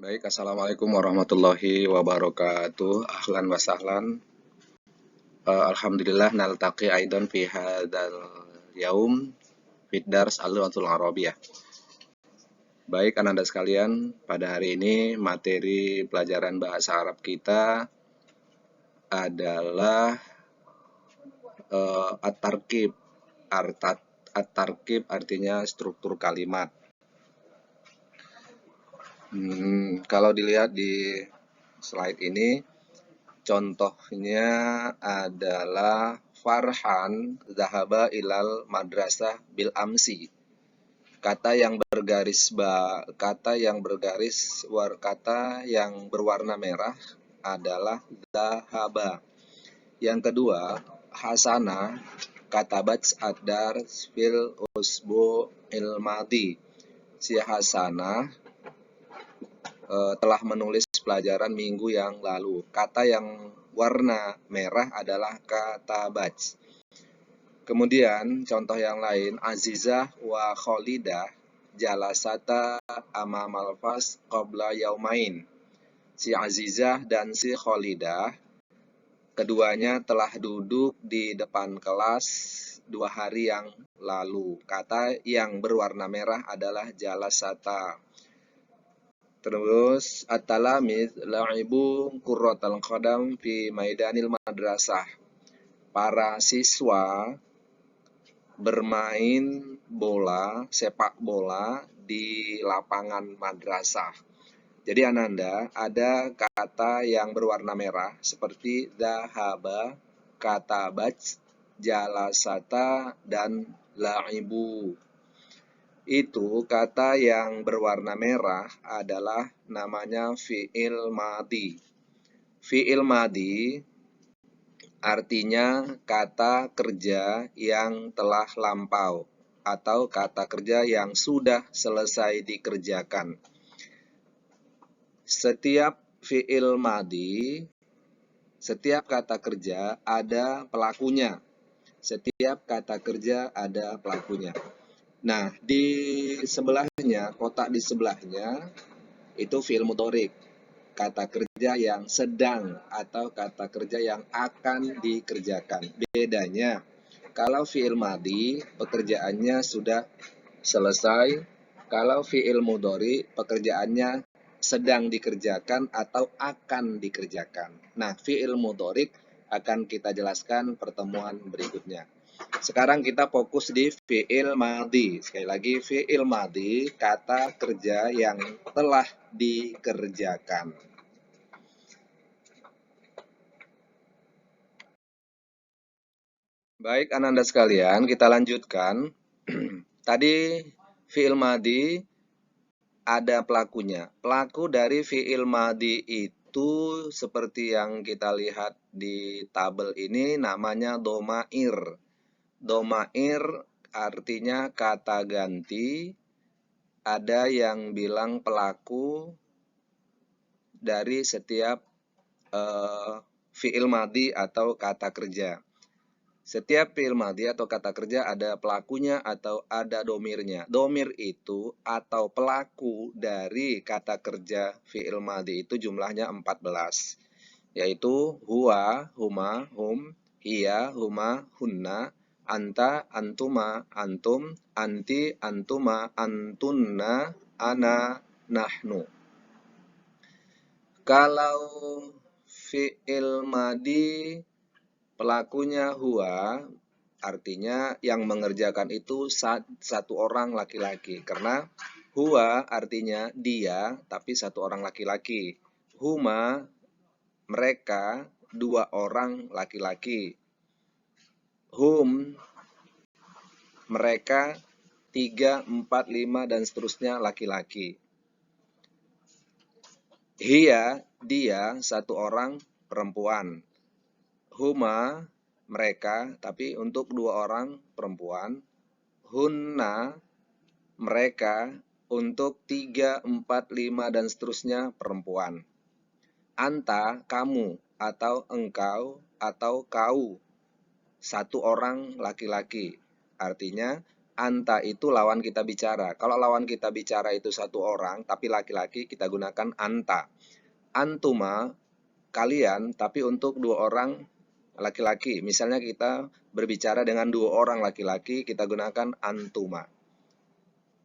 Baik, Assalamualaikum warahmatullahi wabarakatuh. Ahlan wa sahlan. Alhamdulillah naltaqi aidan fi hadzal yaum fid dars al-lughatul arabiyyah. Baik, Ananda sekalian, pada hari ini materi pelajaran bahasa Arab kita adalah at-tarkib. At-tarkib artinya struktur kalimat. Kalau dilihat di slide ini, contohnya adalah Farhan zahaba ilal madrasah bil amsi. Kata yang berwarna merah adalah zahaba. Yang kedua, Hasanah katabat ad-dars fil usbu'il madi. Si Hasanah telah menulis pelajaran minggu yang lalu. Kata yang warna merah adalah kata baj. Kemudian contoh yang lain, Azizah wa Kholidah jalasata amamal fas qabla yaumain. Si Azizah dan si Kholidah keduanya telah duduk di depan kelas 2 hari yang lalu. Kata yang berwarna merah adalah jalasata. Terus at-talamidz la'ibu kurratal qadam fi maidanil madrasah. Para siswa bermain bola, sepak bola di lapangan madrasah. Jadi Ananda, ada kata yang berwarna merah seperti dhahaba, katabaj, jalasata, dan la'ibu. Itu kata yang berwarna merah adalah namanya fi'il madi. Fi'il madi artinya kata kerja yang telah lampau atau kata kerja yang sudah selesai dikerjakan. Setiap fi'il madi, setiap kata kerja ada pelakunya. Setiap kata kerja ada pelakunya. Nah, di sebelahnya, kotak di sebelahnya, itu fi'il mudhari', kata kerja yang sedang atau kata kerja yang akan dikerjakan. Bedanya, kalau fi'il madi, pekerjaannya sudah selesai. Kalau fi'il mudhari', pekerjaannya sedang dikerjakan atau akan dikerjakan. Nah, fi'il mudhari' akan kita jelaskan pertemuan berikutnya. Sekarang kita fokus di fi'il madhi. Sekali lagi, fi'il madhi, kata kerja yang telah dikerjakan. Baik, Ananda sekalian, kita lanjutkan. Tadi fi'il madhi ada pelakunya. Pelaku dari fi'il madhi itu seperti yang kita lihat di tabel ini namanya domair. Domair artinya kata ganti. Ada yang bilang pelaku dari setiap fi'il madhi atau kata kerja. Setiap fi'il madhi atau kata kerja ada pelakunya atau ada domirnya. Domir itu atau pelaku dari kata kerja fi'il madhi itu jumlahnya 14. Yaitu huwa, huma, hum, hiya, huma, hunna, anta, antuma, antum, anti, antuma, antunna, ana, nahnu. Kalau fi'il madhi pelakunya huwa, artinya yang mengerjakan itu satu orang laki-laki. Karena huwa artinya dia, tapi satu orang laki-laki. Huma, mereka, 2 orang laki-laki. Hum, mereka, 3, 4, 5, dan seterusnya laki-laki. Hiya, dia, 1 orang perempuan. Huma, mereka, tapi untuk 2 orang perempuan. Hunna, mereka, untuk 3, 4, 5, dan seterusnya perempuan. Anta, kamu, atau engkau, atau kau, 1 orang laki-laki. Artinya anta itu lawan kita bicara. Kalau lawan kita bicara itu satu orang, tapi laki-laki, kita gunakan anta. Antuma, kalian, tapi untuk dua orang laki-laki. Misalnya kita berbicara dengan dua orang laki-laki, kita gunakan antuma.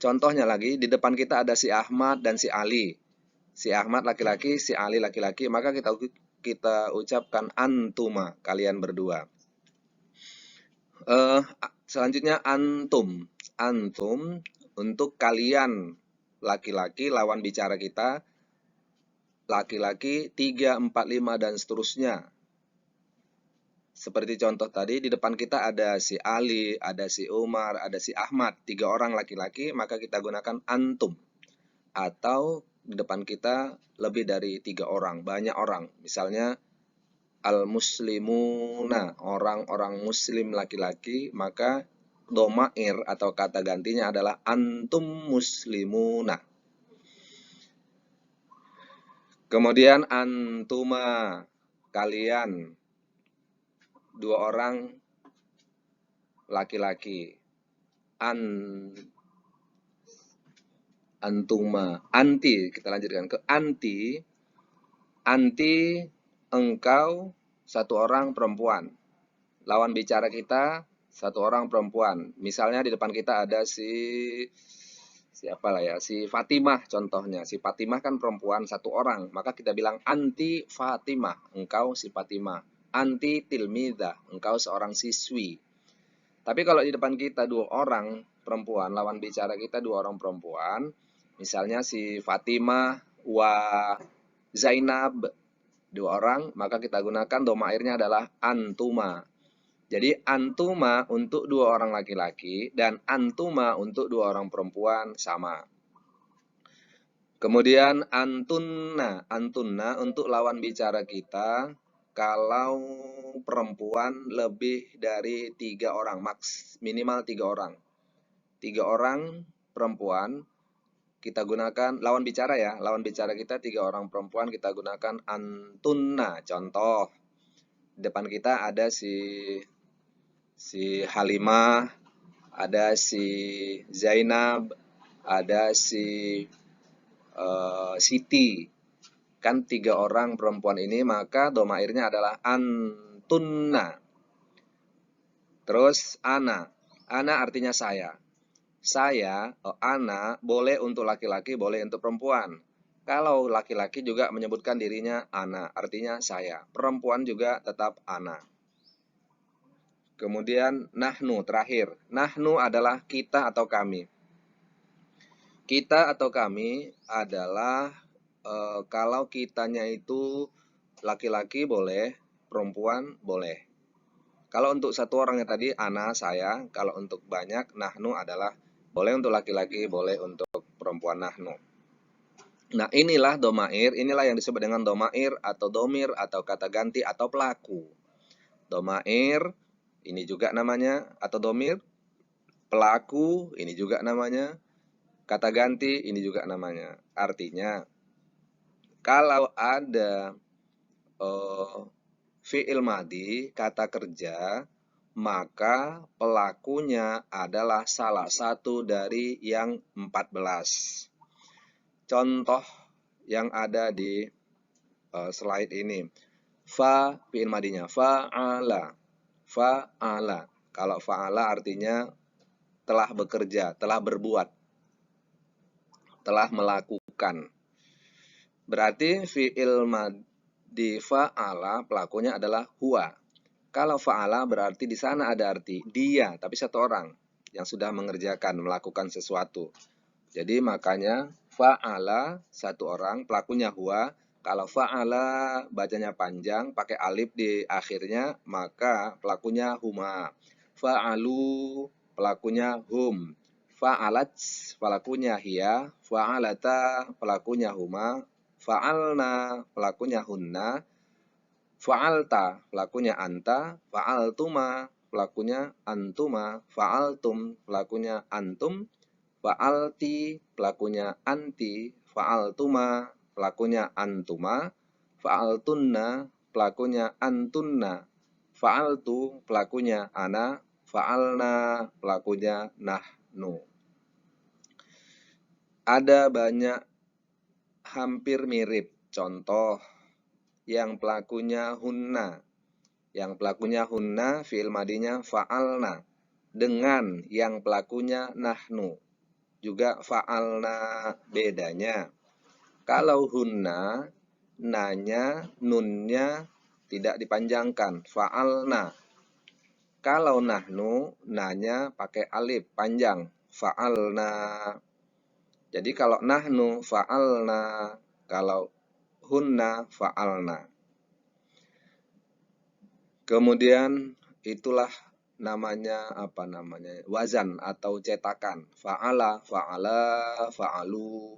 Contohnya lagi, di depan kita ada si Ahmad dan si Ali. Si Ahmad laki-laki, si Ali laki-laki, maka kita ucapkan antuma, kalian berdua. Selanjutnya antum. Antum untuk kalian laki-laki, lawan bicara kita laki-laki 3, 4, 5 dan seterusnya. Seperti contoh tadi, di depan kita ada si Ali, ada si Umar, ada si Ahmad, 3 orang laki-laki, maka kita gunakan antum. Atau di depan kita lebih dari 3 orang, banyak orang. Misalnya al-muslimuna, orang-orang muslim laki-laki, maka domair atau kata gantinya adalah antum muslimuna. Kemudian antuma, kalian, 2 orang laki-laki. Antuma, anti, kita lanjutkan ke anti. Anti, engkau, 1 orang perempuan. Lawan bicara kita 1 orang perempuan. Misalnya di depan kita ada siapa lah ya, si Fatimah contohnya. Si Fatimah kan perempuan 1 orang, maka kita bilang anti Fatimah, engkau si Fatimah. Anti tilmidah, engkau seorang siswi. Tapi kalau di depan kita 2 orang perempuan, lawan bicara kita 2 orang perempuan, misalnya si Fatimah wa Zainab, 2 orang, maka kita gunakan domairnya adalah antuma. Jadi antuma untuk 2 orang laki-laki dan antuma untuk 2 orang perempuan sama. Kemudian antunna, antunna untuk lawan bicara kita kalau perempuan lebih dari 3 orang, minimal 3 orang. 3 orang perempuan kita gunakan lawan bicara ya, lawan bicara kita 3 orang perempuan kita gunakan antunna. Contoh, depan kita ada si Halimah, ada si Zainab, ada si Siti. Kan 3 orang perempuan ini, maka domairnya adalah antunna. Terus ana. Ana artinya saya. Saya, ana, boleh untuk laki-laki, boleh untuk perempuan. Kalau laki-laki juga menyebutkan dirinya ana, artinya saya. Perempuan juga tetap ana. Kemudian nahnu terakhir. Nahnu adalah kita atau kami. Kita atau kami adalah kalau kitanya itu laki-laki boleh, perempuan boleh. Kalau untuk 1 orangnya tadi ana saya, kalau untuk banyak nahnu adalah boleh untuk laki-laki, boleh untuk perempuan nahnu. Nah, inilah domair, inilah yang disebut dengan domair atau domir atau kata ganti atau pelaku. Domair ini juga namanya, atau domir, pelaku, ini juga namanya, kata ganti, ini juga namanya. Artinya, kalau ada fi'il madi, kata kerja, maka pelakunya adalah salah satu dari yang 14. Contoh yang ada di slide ini. Fa, fi'il madinya, fa'ala. Fa'ala. Kalau fa'ala artinya telah bekerja, telah berbuat, telah melakukan. Berarti fi'il madi fa'ala pelakunya adalah huwa. Kalau fa'ala berarti di sana ada arti dia, tapi 1 orang yang sudah mengerjakan, melakukan sesuatu. Jadi makanya fa'ala 1 orang, pelakunya huwa. Kalau fa'ala bacanya panjang, pakai alif di akhirnya, maka pelakunya huma. Fa'alu, pelakunya hum. Fa'alat, pelakunya hiya. Fa'alata, pelakunya huma. Fa'alna, pelakunya hunna. Fa'alta, pelakunya anta. Fa'altuma, pelakunya antuma. Fa'altum, pelakunya antum. Fa'alti, pelakunya anti. Fa'altuma, pelakunya antuma. Fa'altunna, pelakunya antunna. Fa'altu, pelakunya ana. Fa'alna, pelakunya nahnu. Ada banyak hampir mirip contoh yang pelakunya hunna. Yang pelakunya hunna, fi'il madinya fa'alna. Dengan yang pelakunya nahnu. Juga fa'alna. Bedanya, kalau hunna, nanya, nunnya tidak dipanjangkan, fa'alna. Kalau nahnu, nanya pakai alif, panjang, fa'alna. Jadi kalau nahnu, fa'alna. Kalau hunna, fa'alna. Kemudian itulah namanya wazan atau cetakan. Fa'ala, fa'ala, fa'alu,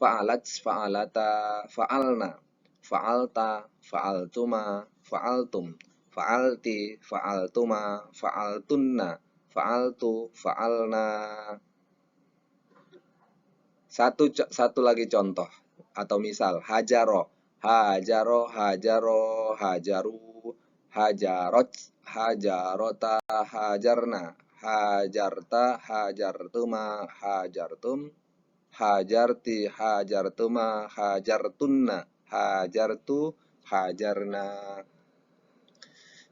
fa'alat, fa'alata, fa'alna, fa'alta, fa'altuma, fa'altum, fa'alti, fa'altuma, fa'altunna, fa'altu, fa'alna. Satu lagi contoh atau misal, hajaro, hajaro, hajaro, hajaru, hajarot, hajarota, hajarna, hajarta, hajartuma, hajartum, hajarti, hajartuma, hajartunna, hajartu, hajarna.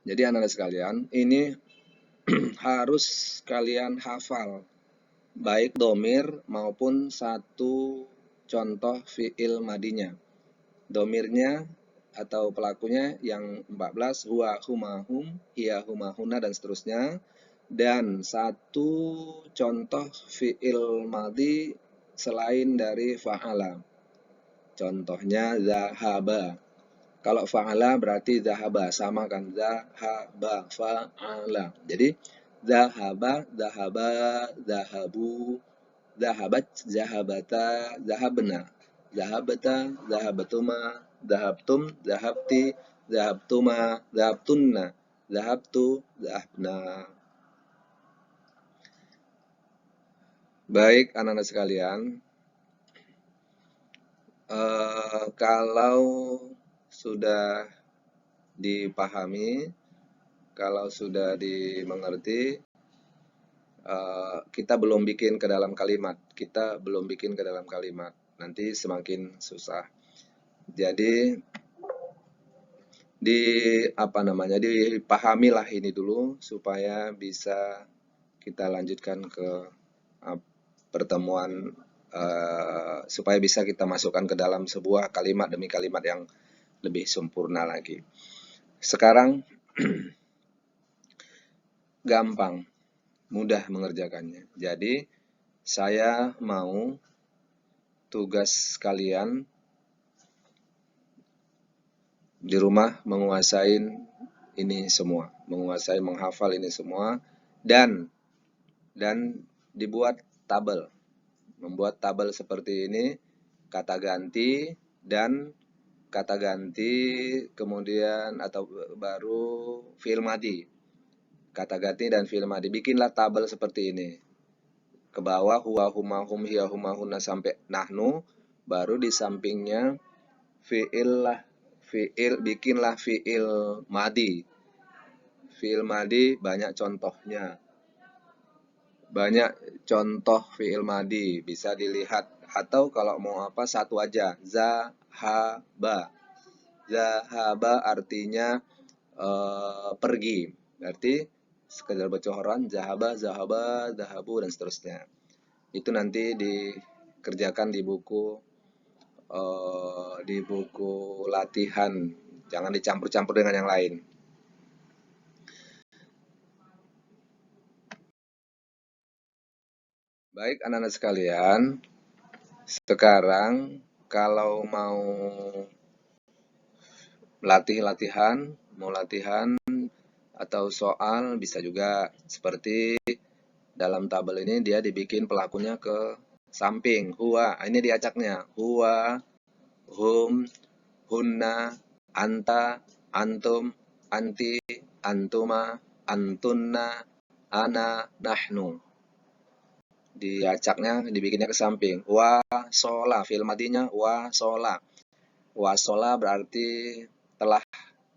Jadi anak-anak sekalian, ini harus kalian hafal, baik domir maupun satu contoh fi'il madinya. Domirnya atau pelakunya yang 14, huwa, huma, hum, hiya, huma, huna, dan seterusnya. Dan satu contoh fi'il madi selain dari fa'ala. Contohnya zahaba. Kalau fa'ala berarti zahaba, sama kan, zahaba, fa'ala. Jadi zahaba, zahaba, zahabu, zahabat, zahabata, zahabna, zahabata, zahabatuma, zahabtum, zahabti, zahabtuma, zahabtunna, zahabtu, zahabna. Baik anak-anak sekalian, kalau sudah dipahami, kalau sudah dimengerti, kita belum bikin ke dalam kalimat. Nanti semakin susah. Jadi dipahamilah ini dulu supaya bisa kita lanjutkan ke pertemuan, supaya bisa kita masukkan ke dalam sebuah kalimat demi kalimat yang lebih sempurna lagi. Sekarang gampang, mudah mengerjakannya. Jadi saya mau tugas kalian di rumah menguasai ini semua, menghafal ini semua, dan dibuat tabel. Membuat tabel seperti ini, kata ganti dan kata ganti, kemudian atau baru fi'il madi. Kata ganti dan fi'il madi. Bikinlah tabel seperti ini. Ke bawah huwa, huma, hum, hiya, huma, huna sampai nahnu, baru di sampingnya bikinlah fi'il madi. Fi'il madi banyak contohnya. Banyak contoh fi'il madi bisa dilihat, atau kalau mau satu aja, zahaba. Zahaba artinya pergi. Berarti sekedar bocoran, zahaba, zahaba, zahabu, dan seterusnya. Itu nanti dikerjakan di buku latihan. Jangan dicampur-campur dengan yang lain. Baik anak-anak sekalian, sekarang kalau mau latihan atau soal, bisa juga seperti dalam tabel ini dia dibikin pelakunya ke samping. Huwa, ini diacaknya. Huwa, hum, hunna, anta, antum, anti, antuma, antunna, ana, nahnu. Diacaknya, dibikinnya ke samping. Wasola, fi'il madinya wasola. Wasola berarti telah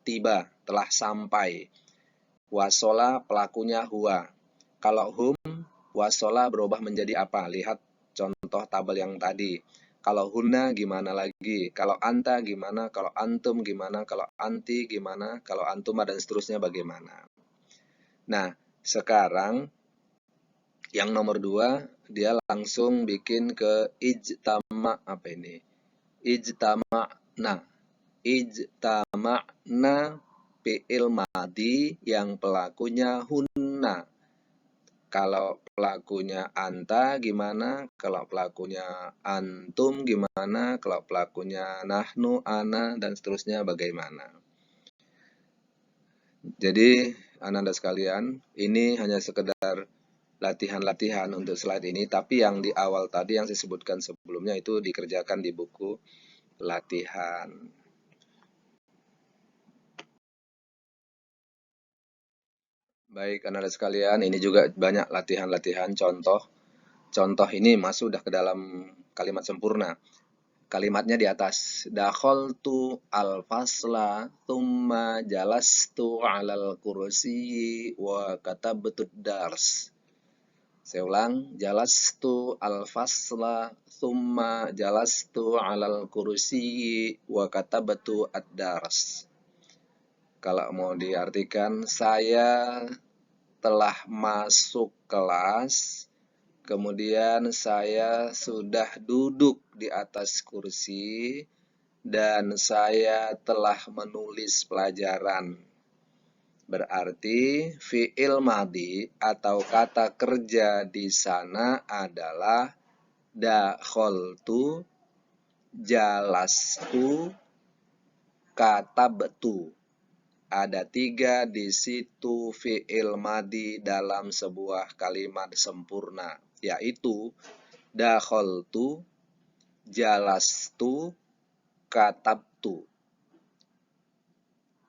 tiba, telah sampai. Wasola pelakunya huwa. Kalau hum, Wasola berubah menjadi apa? Lihat contoh tabel yang tadi. Kalau hunna gimana lagi? Kalau anta gimana? Kalau antum gimana? Kalau anti gimana? Kalau antuma dan seterusnya bagaimana? Nah, sekarang yang nomor 2, dia langsung bikin ke ijtama, apa ini? Ijtama'na. Ijtama'na fi'il madi yang pelakunya hunna. Kalau pelakunya anta gimana? Kalau pelakunya antum gimana? Kalau pelakunya nahnu, ana, dan seterusnya bagaimana? Jadi, Ananda sekalian, ini hanya sekedar latihan-latihan untuk slide ini, tapi yang di awal tadi yang saya sebutkan sebelumnya itu dikerjakan di buku latihan. Baik, Ananda sekalian, ini juga banyak latihan-latihan contoh. Contoh ini masuk udah ke dalam kalimat sempurna. Kalimatnya di atas. Dakhaltu al-fasla thumma jalastu 'alal kursi wa katabtu dars. Saya ulang, jalastu al-fasla thumma jalastu 'alal kursi wa katabtu ad-dars. Kalau mau diartikan, saya telah masuk kelas, kemudian saya sudah duduk di atas kursi, dan saya telah menulis pelajaran. Berarti fi'il madi atau kata kerja di sana adalah dakhaltu, jalastu, katabtu. Ada 3 di situ fi'il madi dalam sebuah kalimat sempurna, yaitu dakhaltu, jalastu, katabtu.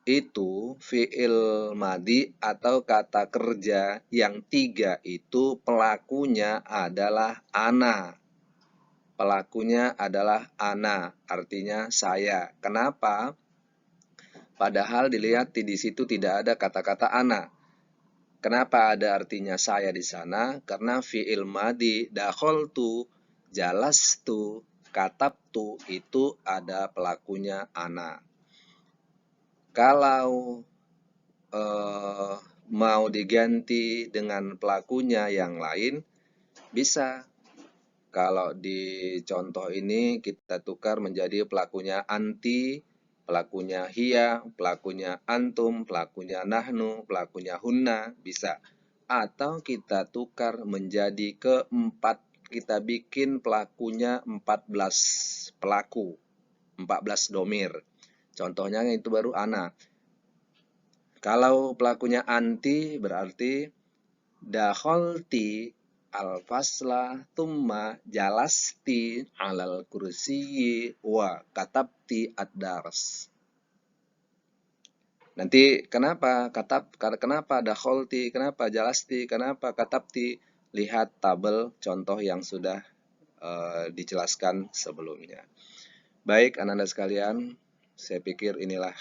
Itu fi'il madi atau kata kerja yang 3 itu pelakunya adalah ana. Pelakunya adalah ana, artinya saya. Kenapa? Padahal dilihat di situ tidak ada kata-kata ana. Kenapa ada artinya saya di sana? Karena fi'il madi dakhaltu, jalastu, katabtu itu ada pelakunya ana. Kalau mau diganti dengan pelakunya yang lain, bisa. Kalau di contoh ini kita tukar menjadi pelakunya anti, pelakunya hiya, pelakunya antum, pelakunya nahnu, pelakunya hunna, bisa. Atau kita tukar menjadi keempat, kita bikin pelakunya 14 pelaku, 14 domir. Contohnya itu baru ana. Kalau pelakunya anti berarti dakhalti al-fasla thumma jalasti 'alal kursiyyi wa katabti ad-dars. Nanti kenapa dakhalti, kenapa jalasti, kenapa katabti? Lihat tabel contoh yang sudah dijelaskan sebelumnya. Baik, Ananda sekalian, saya pikir inilah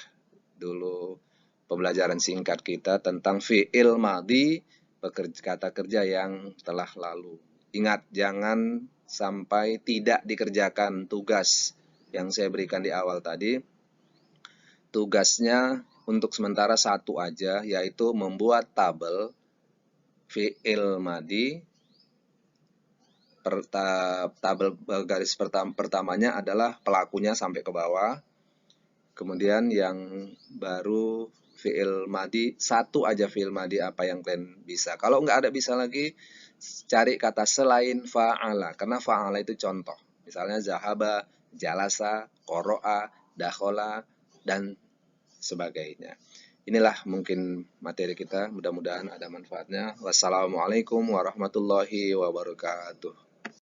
dulu pembelajaran singkat kita tentang fi'il madi, kata kerja yang telah lalu. Ingat, jangan sampai tidak dikerjakan tugas yang saya berikan di awal tadi. Tugasnya untuk sementara satu aja, yaitu membuat tabel fi'il madi. Tabel garis pertamanya adalah pelakunya sampai ke bawah. Kemudian yang baru fi'il madi, satu aja fi'il madi apa yang kalian bisa. Kalau nggak ada bisa lagi, cari kata selain fa'ala. Karena fa'ala itu contoh. Misalnya zahaba, jalasa, qoro'a, dakhola, dan sebagainya. Inilah mungkin materi kita. Mudah-mudahan ada manfaatnya. Wassalamualaikum warahmatullahi wabarakatuh.